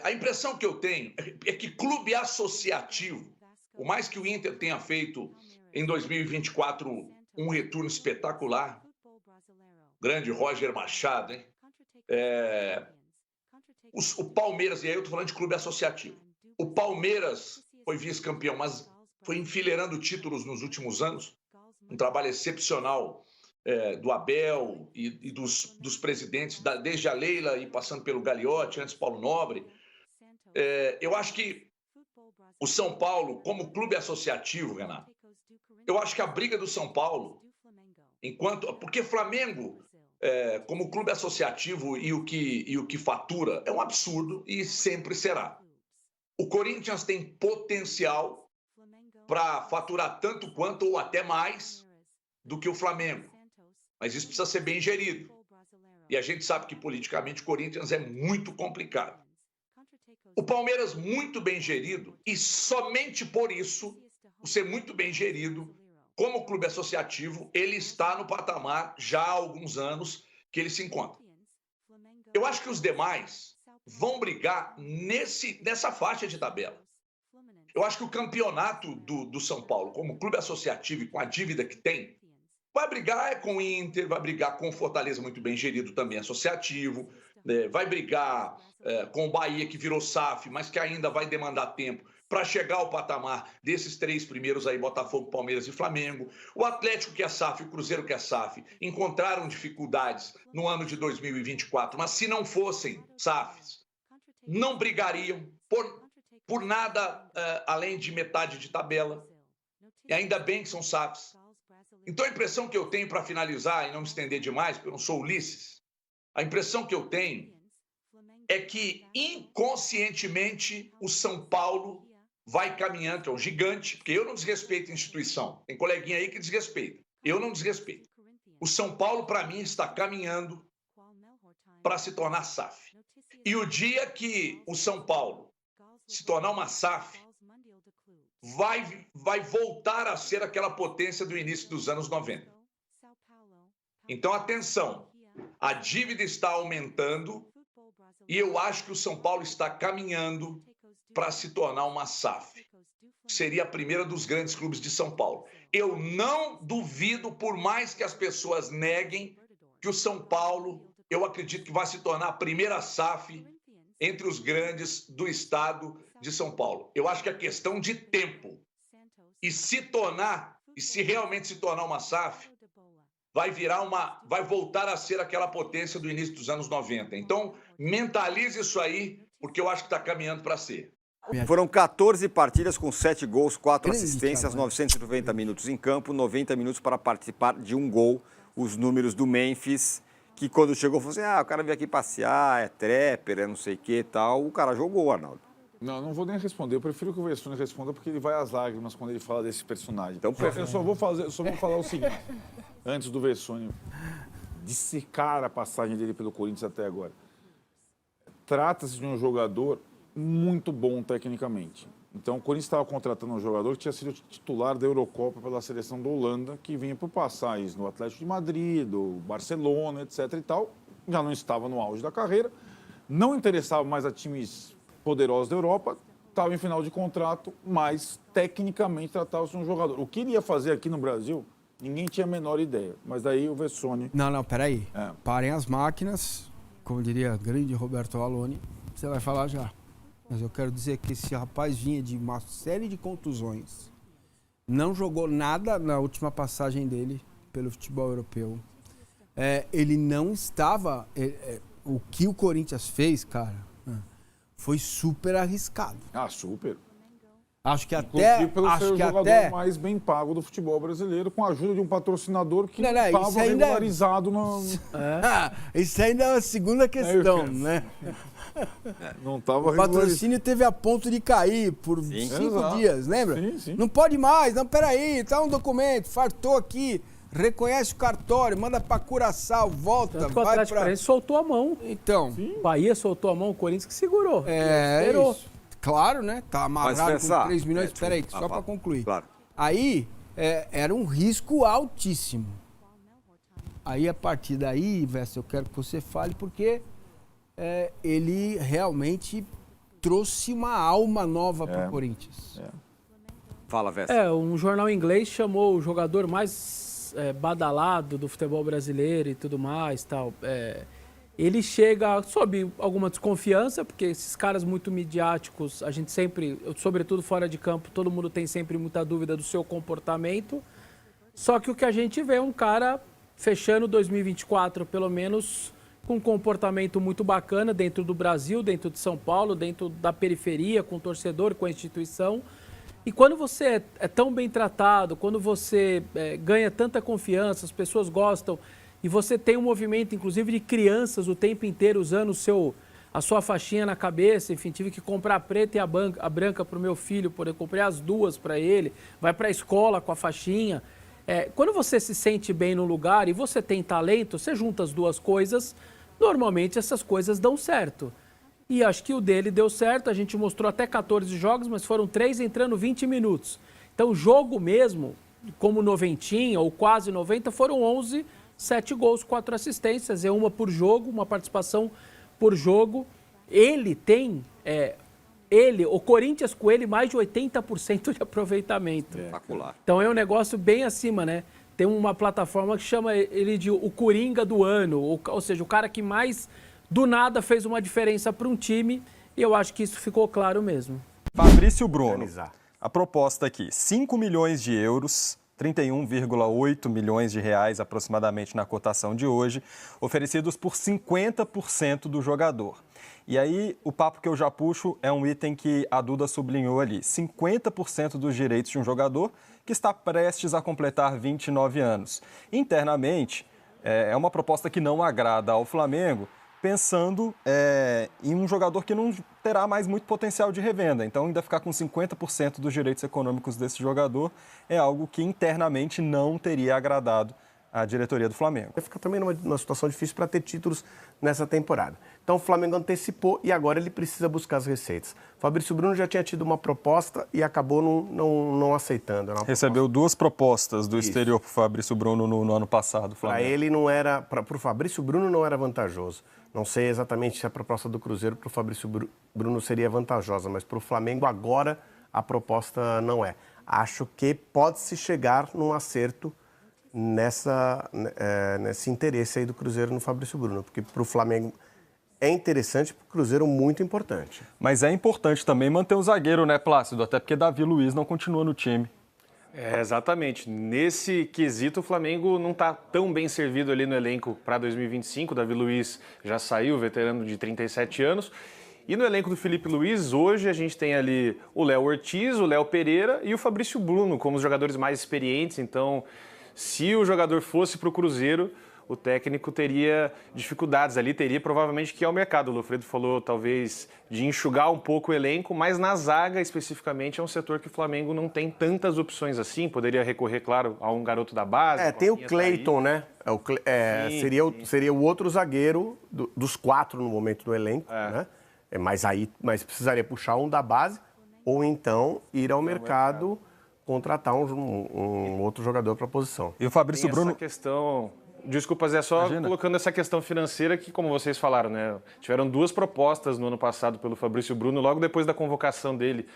A impressão que eu tenho é que clube associativo, por mais que o Inter tenha feito em 2024 um retorno espetacular, grande Roger Machado, hein? O Palmeiras, e aí eu estou falando de clube associativo, o Palmeiras foi vice-campeão, mas foi enfileirando títulos nos últimos anos, um trabalho excepcional do Abel e dos presidentes, desde a Leila e passando pelo Gagliotti, antes Paulo Nobre. Eu acho que o São Paulo, como clube associativo, Renato, eu acho que a briga do São Paulo, porque Flamengo, como clube associativo e o que fatura, é um absurdo e sempre será. O Corinthians tem potencial para faturar tanto quanto ou até mais do que o Flamengo. Mas isso precisa ser bem gerido. E a gente sabe que politicamente o Corinthians é muito complicado. O Palmeiras muito bem gerido, e somente por isso, por ser muito bem gerido, como clube associativo, ele está no patamar já há alguns anos que ele se encontra. Eu acho que os demais vão brigar nessa faixa de tabela. Eu acho que o campeonato do São Paulo, como clube associativo e com a dívida que tem, vai brigar com o Inter, vai brigar com o Fortaleza, muito bem gerido também, associativo, vai brigar com o Bahia, que virou SAF, mas que ainda vai demandar tempo para chegar ao patamar desses três primeiros aí, Botafogo, Palmeiras e Flamengo. O Atlético, que é SAF, o Cruzeiro, que é SAF, encontraram dificuldades no ano de 2024, mas se não fossem SAFs, não brigariam por nada além de metade de tabela. E ainda bem que são SAFs. Então a impressão que eu tenho, para finalizar e não me estender demais, porque eu não sou Ulisses, a impressão que eu tenho é que inconscientemente o São Paulo vai caminhando, que é um gigante, porque eu não desrespeito a instituição. Tem coleguinha aí que desrespeita. Eu não desrespeito. O São Paulo, para mim, está caminhando para se tornar SAF. E o dia que o São Paulo se tornar uma SAF, vai voltar a ser aquela potência do início dos anos 90. Então, atenção, a dívida está aumentando e eu acho que o São Paulo está caminhando para se tornar uma SAF. Seria a primeira dos grandes clubes de São Paulo. Eu não duvido, por mais que as pessoas neguem, que o São Paulo, eu acredito que vai se tornar a primeira SAF entre os grandes do estado de São Paulo. Eu acho que é questão de tempo. E se realmente se tornar uma SAF, vai voltar a ser aquela potência do início dos anos 90. Então, mentalize isso aí, porque eu acho que está caminhando para ser. Foram 14 partidas com 7 gols, 4 assistências, 990 minutos em campo, 90 minutos para participar de um gol. Os números do Memphis, que quando chegou, falou assim, o cara veio aqui passear, é trapper, é não sei o que e tal. O cara jogou, Arnaldo. Não vou nem responder. Eu prefiro que o Vessone responda, porque ele vai às lágrimas quando ele fala desse personagem. Então, eu só vou falar o seguinte, antes do Vessone dissecar a passagem dele pelo Corinthians até agora. Trata-se de um jogador muito bom tecnicamente. Então, o Corinthians estava contratando um jogador que tinha sido titular da Eurocopa pela seleção da Holanda, que vinha por passagens no Atlético de Madrid, do Barcelona, etc. e tal. Já não estava no auge da carreira, não interessava mais a times poderosos da Europa, estava em final de contrato, mas tecnicamente tratava-se de um jogador. O que ele ia fazer aqui no Brasil, ninguém tinha a menor ideia. Mas daí o Vessone... Não, peraí. Parem as máquinas, como diria grande Roberto Valoni, você vai falar já. Mas eu quero dizer que esse rapaz vinha de uma série de contusões, não jogou nada na última passagem dele pelo futebol europeu. Ele não estava... o que o Corinthians fez, cara, foi super arriscado. Super. Acho que Inclusive até... pelo ser o jogador mais bem pago do futebol brasileiro, com a ajuda de um patrocinador que estava regularizado no... Isso ainda é a segunda questão, né? Não estava regularizado. O patrocínio teve a ponto de cair por 5 dias, lembra? Sim. Não pode mais, não, peraí, tá um documento, fartou aqui, reconhece o cartório, manda pra Curaçao, volta, Tanto que o Atlético Paranaense soltou a mão. Então. O Bahia soltou a mão, o Corinthians que segurou. Esperou. Isso. Claro, né? Tá amarrado com 3 milhões. Peraí, só para concluir. Claro. Aí, era um risco altíssimo. Aí, a partir daí, Vessa, eu quero que você fale, porque ele realmente trouxe uma alma nova para o Corinthians. Fala, Vesta. Um jornal inglês chamou o jogador mais badalado do futebol brasileiro e tudo mais, tal. Ele chega sob alguma desconfiança, porque esses caras muito midiáticos, a gente sempre, sobretudo fora de campo, todo mundo tem sempre muita dúvida do seu comportamento. Só que o que a gente vê é um cara fechando 2024, pelo menos, com um comportamento muito bacana dentro do Brasil, dentro de São Paulo, dentro da periferia, com o torcedor, com a instituição. E quando você é tão bem tratado, quando você ganha tanta confiança, as pessoas gostam, e você tem um movimento, inclusive, de crianças o tempo inteiro usando a sua faixinha na cabeça, enfim, tive que comprar a preta e a branca para o meu filho, eu comprei as duas para ele, vai para a escola com a faixinha. Quando você se sente bem no lugar e você tem talento, você junta as duas coisas, normalmente essas coisas dão certo. E acho que o dele deu certo, a gente mostrou até 14 jogos, mas foram 3 entrando 20 minutos. Então, o jogo mesmo, como 90 ou quase 90, foram 11, 7 gols, 4 assistências, uma por jogo, uma participação por jogo. Ele tem, o Corinthians com ele, mais de 80% de aproveitamento. Espetacular. Então é um negócio bem acima, né? Tem uma plataforma que chama ele de o Coringa do ano, ou seja, o cara que mais do nada fez uma diferença para um time, e eu acho que isso ficou claro mesmo. Fabrício Bruno, a proposta aqui, 5 milhões de euros, 31,8 milhões de reais aproximadamente na cotação de hoje, oferecidos por 50% do jogador. E aí, o papo que eu já puxo é um item que a Duda sublinhou ali. 50% dos direitos de um jogador que está prestes a completar 29 anos. Internamente, é uma proposta que não agrada ao Flamengo, pensando em um jogador que não terá mais muito potencial de revenda. Então, ainda ficar com 50% dos direitos econômicos desse jogador é algo que internamente não teria agradado a diretoria do Flamengo. Fica também numa situação difícil para ter títulos nessa temporada. Então o Flamengo antecipou e agora ele precisa buscar as receitas. Fabrício Bruno já tinha tido uma proposta e acabou não aceitando. Recebeu 2 propostas do exterior para o Fabrício Bruno no ano passado. Para ele não era, para o Fabrício Bruno não era vantajoso. Não sei exatamente se a proposta do Cruzeiro para o Fabrício Bruno seria vantajosa, mas para o Flamengo agora a proposta não é. Acho que pode-se chegar num acerto nesse interesse aí do Cruzeiro no Fabrício Bruno, porque para o Flamengo é interessante, para o Cruzeiro muito importante. Mas é importante também manter o zagueiro, né, Plácido? Até porque Davi Luiz não continua no time. Exatamente. Nesse quesito, o Flamengo não está tão bem servido ali no elenco para 2025. O Davi Luiz já saiu, veterano de 37 anos. E no elenco do Felipe Luiz, hoje a gente tem ali o Léo Ortiz, o Léo Pereira e o Fabrício Bruno como os jogadores mais experientes. Então, se o jogador fosse para o Cruzeiro, o técnico teria dificuldades ali, teria provavelmente que ir ao mercado. O Lofredo falou talvez de enxugar um pouco o elenco, mas na zaga especificamente é um setor que o Flamengo não tem tantas opções assim. Poderia recorrer, claro, a um garoto da base. Tem o Cleiton, né? Seria o outro zagueiro dos 4 no momento do elenco, né? Mas precisaria puxar um da base ou então ir ao mercado contratar um outro jogador para a posição. E o Fabrício Bruno... Essa questão... Desculpa, Zé, só colocando essa questão financeira que, como vocês falaram, né? Tiveram 2 propostas no ano passado pelo Fabrício Bruno, logo depois da convocação dele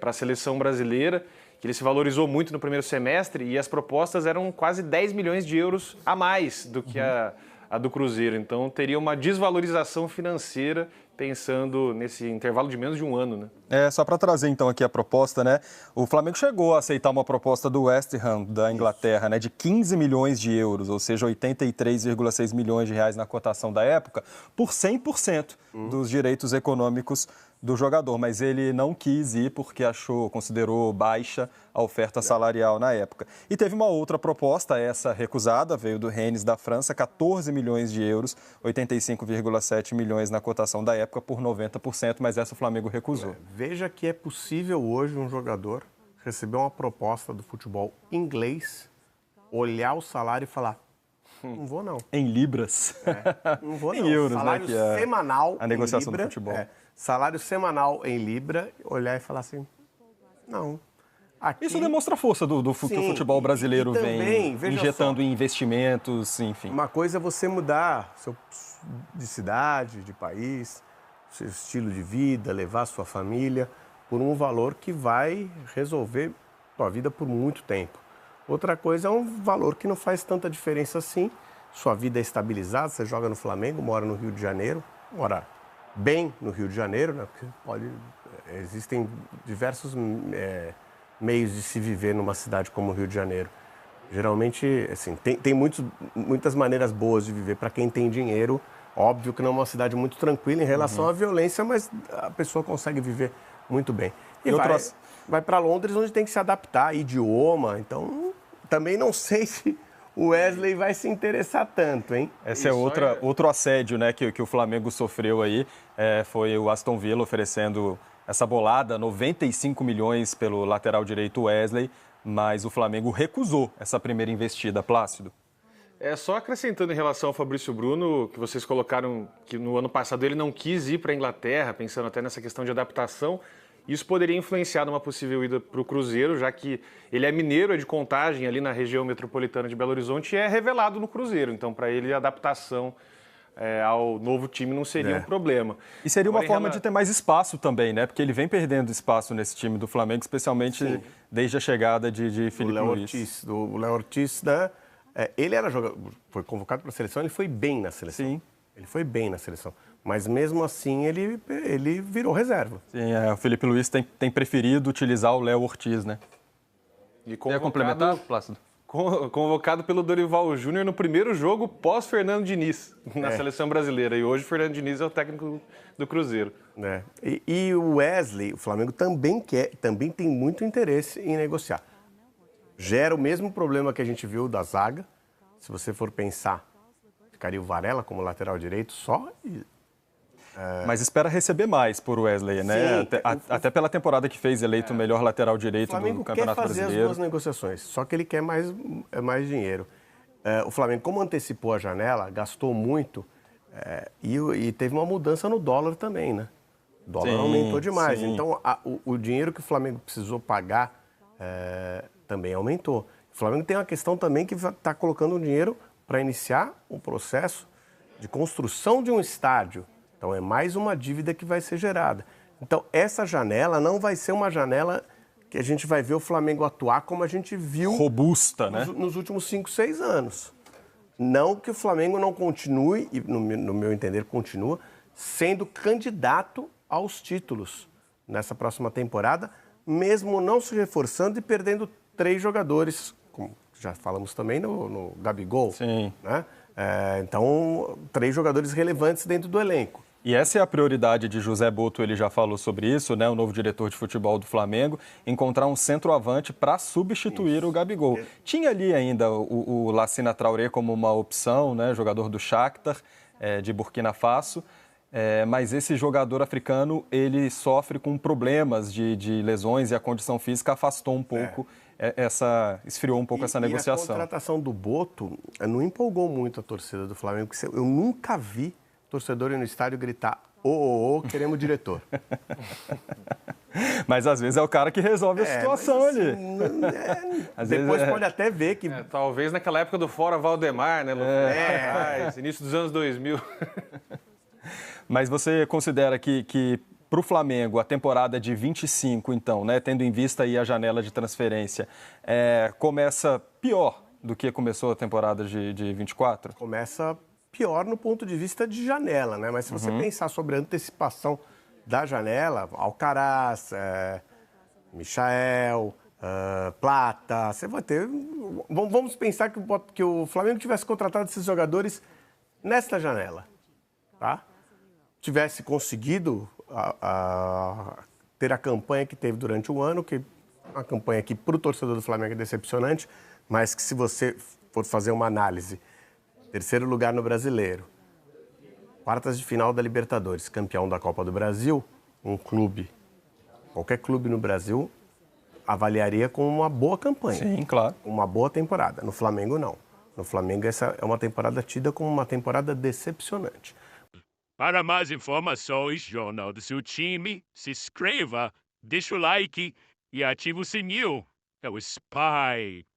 para a seleção brasileira, que ele se valorizou muito no primeiro semestre e as propostas eram quase 10 milhões de euros a mais do que a do Cruzeiro. Então, teria uma desvalorização financeira pensando nesse intervalo de menos de um ano, né? Só para trazer então aqui a proposta, né? O Flamengo chegou a aceitar uma proposta do West Ham da Inglaterra, né, de 15 milhões de euros, ou seja, 83,6 milhões de reais na cotação da época, por 100% dos direitos econômicos do jogador, mas ele não quis ir porque considerou baixa a oferta salarial na época. E teve uma outra proposta, essa recusada, veio do Rennes da França, 14 milhões de euros, 85,7 milhões na cotação da época por 90%, mas essa o Flamengo recusou. Veja que é possível hoje um jogador receber uma proposta do futebol inglês, olhar o salário e falar: não vou não. Em libras. Não vou não. Em euros, salário né? Que é semanal a negociação em libra, do futebol. Salário semanal em libra, olhar e falar assim: não. Aqui, Isso demonstra a força que o futebol brasileiro também, vem injetando em investimentos, enfim. Uma coisa é você mudar de cidade, de país, seu estilo de vida, levar sua família por um valor que vai resolver sua vida por muito tempo. Outra coisa é um valor que não faz tanta diferença assim. Sua vida é estabilizada, você joga no Flamengo, mora no Rio de Janeiro, mora bem no Rio de Janeiro, né? Porque existem diversos meios de se viver numa cidade como o Rio de Janeiro. Geralmente, assim, tem muitas maneiras boas de viver para quem tem dinheiro. Óbvio que não é uma cidade muito tranquila em relação à violência, mas a pessoa consegue viver muito bem. E vai para Londres, onde tem que se adaptar, idioma. Então, também não sei se o Wesley vai se interessar tanto, hein? Esse é outro assédio, né, que o Flamengo sofreu aí. Foi o Aston Villa oferecendo essa bolada, 95 milhões pelo lateral direito Wesley, mas o Flamengo recusou essa primeira investida, Plácido. Só acrescentando em relação ao Fabrício Bruno, que vocês colocaram que no ano passado ele não quis ir para a Inglaterra, pensando até nessa questão de adaptação. Isso poderia influenciar numa possível ida para o Cruzeiro, já que ele é mineiro, é de Contagem, ali na região metropolitana de Belo Horizonte, e é revelado no Cruzeiro. Então, para ele, a adaptação ao novo time não seria um problema. E seria uma forma de ter mais espaço também, né? Porque ele vem perdendo espaço nesse time do Flamengo, especialmente desde a chegada de Felipe Luiz. O Léo Ortiz, né? Ele foi convocado para a seleção, ele foi bem na seleção. Sim. Ele foi bem na seleção. Mas mesmo assim ele virou reserva. Sim, o Felipe Luiz tem preferido utilizar o Léo Ortiz, né? E quer complementar, Plácido? Convocado pelo Dorival Júnior no primeiro jogo pós-Fernando Diniz na seleção brasileira. E hoje o Fernando Diniz é o técnico do Cruzeiro. E o Wesley, o Flamengo também tem muito interesse em negociar. Gera o mesmo problema que a gente viu da zaga. Se você for pensar, ficaria o Varela como lateral direito só. Mas espera receber mais por Wesley, né? Até pela temporada que fez, eleito o melhor lateral direito do Campeonato Brasileiro. O Flamengo quer fazer as duas negociações, só que ele quer mais dinheiro. O Flamengo, como antecipou a janela, gastou muito e teve uma mudança no dólar também, né? O dólar aumentou demais. Sim. Então, o dinheiro que o Flamengo precisou pagar também aumentou. O Flamengo tem uma questão também que está colocando um dinheiro para iniciar um processo de construção de um estádio. Então, é mais uma dívida que vai ser gerada. Então, essa janela não vai ser uma janela que a gente vai ver o Flamengo atuar como a gente viu... Robusta, né? Nos últimos 5, 6 anos. Não que o Flamengo não continue, e no meu entender continua, sendo candidato aos títulos nessa próxima temporada, mesmo não se reforçando e perdendo 3 jogadores, como já falamos também no Gabigol. Sim. Né? Então, 3 jogadores relevantes dentro do elenco. E essa é a prioridade de José Boto, ele já falou sobre isso, né? O novo diretor de futebol do Flamengo, encontrar um centroavante para substituir o Gabigol. Tinha ali ainda o Lassina Traoré como uma opção, né? Jogador do Shakhtar, de Burkina Faso. Mas esse jogador africano, ele sofre com problemas de lesões e a condição física afastou um pouco, esfriou um pouco essa negociação. A contratação do Boto não empolgou muito a torcida do Flamengo, porque eu nunca vi torcedor ir no estádio gritar, queremos diretor. Mas às vezes é o cara que resolve a situação ali. Depois pode até ver que... talvez naquela época do Fora Valdemar, né? Início dos anos 2000. Mas você considera que para o Flamengo a temporada de 25, então, né, tendo em vista aí a janela de transferência, começa pior do que começou a temporada de 24? Começa pior no ponto de vista de janela, né? Mas se você pensar sobre a antecipação da janela, Alcaraz, Michael, Plata, você vai ter... Vamos pensar que o Flamengo tivesse contratado esses jogadores nesta janela, tá? Tivesse conseguido ter a campanha que teve durante o ano, que é uma campanha que para o torcedor do Flamengo é decepcionante, mas que se você for fazer uma análise, 3º lugar no Brasileiro, quartas de final da Libertadores, campeão da Copa do Brasil, qualquer clube no Brasil avaliaria como uma boa campanha. Sim, claro. Uma boa temporada. No Flamengo, não. No Flamengo, essa é uma temporada tida como uma temporada decepcionante. Para mais informações, Jornal do seu time, se inscreva, deixa o like e ative o sininho. é o Spike.